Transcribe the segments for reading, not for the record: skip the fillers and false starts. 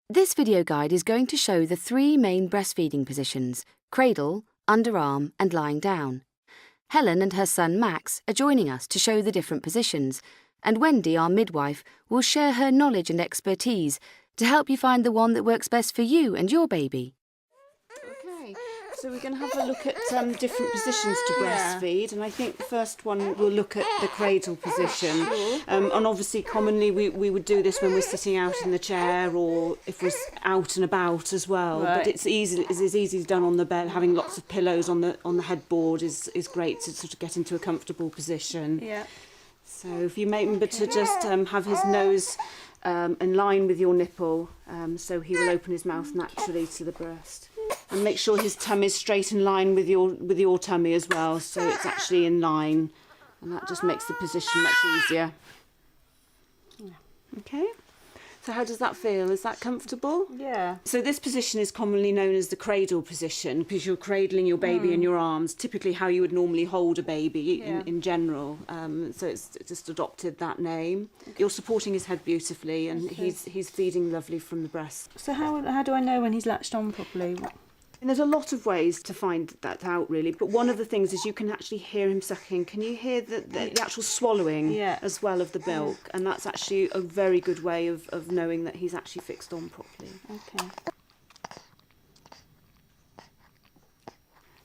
This video guide is going to show the 3 main breastfeeding positions: cradle, underarm and lying down. Helen and her son Max are joining us to show the different positions, and Wendy, our midwife, will share her knowledge and expertise to help you find the one that works best for you and your baby. Okay, so we're going to have a look at different positions to breastfeed, and I think the first one we'll look at the cradle position. And obviously commonly we would do this when we're sitting out in the chair or if we're out and about as well. Right. But it's easy done on the bed. Having lots of pillows on the headboard is great to sort of get into a comfortable position. Yeah. So if you remember to just have his nose in line with your nipple, so he will open his mouth naturally to the breast. And make sure his tummy is straight in line with your tummy as well, so it's actually in line, and that just makes the position much easier. Okay, so how does that feel? Is that comfortable? Yeah. So this position is commonly known as the cradle position because you're cradling your baby in your arms, typically how you would normally hold a baby in general. So it's just adopted that name. You're supporting his head beautifully, and he's feeding lovely from the breast. So how do I know when he's latched on properly? And there's a lot of ways to find that out, really. But one of the things is you can actually hear him sucking. Can you hear the actual swallowing as well of the milk? And that's actually a very good way of knowing that he's actually fixed on properly. Okay.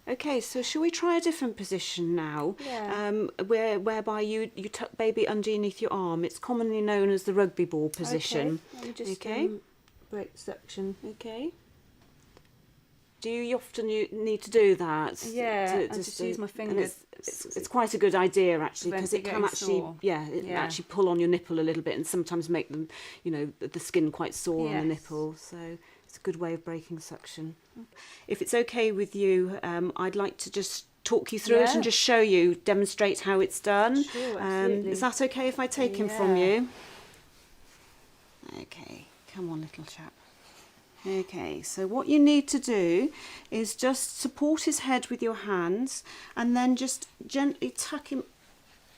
Okay, so shall we try a different position now? Yeah. Whereby you tuck baby underneath your arm. It's commonly known as the rugby ball position. Okay. Let me just Okay. break suction. Okay. Do you often need to do that? Yeah, and just use my fingers. It's quite a good idea actually, because it can getting actually sore. actually pull on your nipple a little bit and sometimes make them, the skin quite sore on the nipple. So it's a good way of breaking suction. If it's okay with you, I'd like to just talk you through it and just show you, demonstrate how it's done. Sure, absolutely. Is that okay if I take him from you? Okay, come on, little chap. Okay, so what you need to do is just support his head with your hands and then just gently tuck him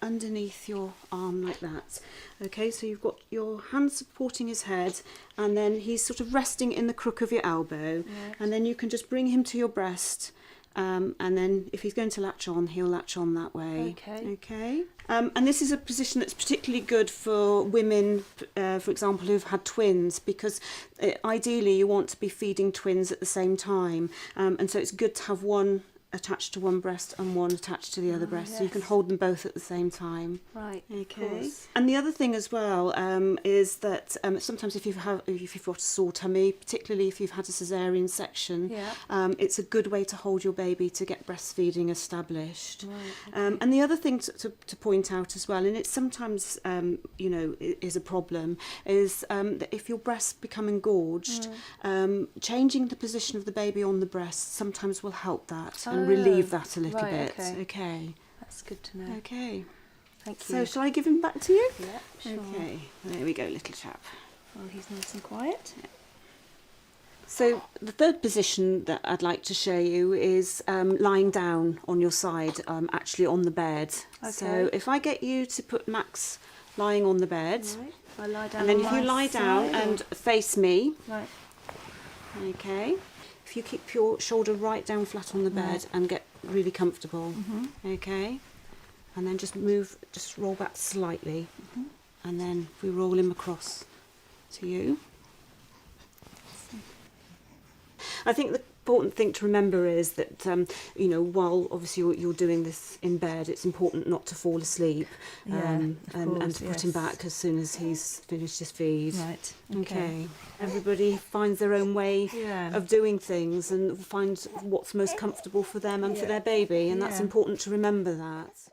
underneath your arm like that. Okay, so you've got your hands supporting his head and then he's sort of resting in the crook of your elbow, and then you can just bring him to your breast, and then if he's going to latch on, he'll latch on that way. Okay. And this is a position that's particularly good for women, for example, who've had twins, because ideally you want to be feeding twins at the same time, and so it's good to have one attached to one breast and one attached to the other breast, so you can hold them both at the same time. Right. Okay. And the other thing as well is that sometimes if you've got a sore tummy, particularly if you've had a cesarean section, it's a good way to hold your baby to get breastfeeding established. Right, okay. And the other thing to point out as well, and it sometimes is a problem, is that if your breasts become engorged, changing the position of the baby on the breast sometimes will help that and relieve that a little bit. Okay. That's good to know. Okay. Thank you. So shall I give him back to you? Yeah, sure. Okay. There we go, little chap. Well, he's nice and quiet. So the third position that I'd like to show you is lying down on your side, actually on the bed. Okay. So if I get you to put Max lying on the bed, Right. I lie down and then on if my you lie down side, and face me, Right. okay. If you keep your shoulder right down flat on the bed and get really comfortable, okay. And then just roll back slightly, and then we roll him across to you. I think the important thing to remember is that, while obviously you're doing this in bed, it's important not to fall asleep, and to put him back as soon as he's finished his feed. Right. Okay. Everybody finds their own way of doing things and finds what's most comfortable for them and for their baby, and that's important to remember that.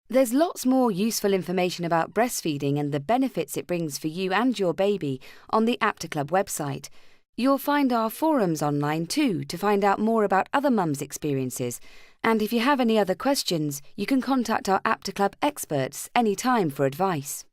There's lots more useful information about breastfeeding and the benefits it brings for you and your baby on the Apta Club website. You'll find our forums online too to find out more about other mums' experiences. And if you have any other questions, you can contact our Apta Club experts anytime for advice.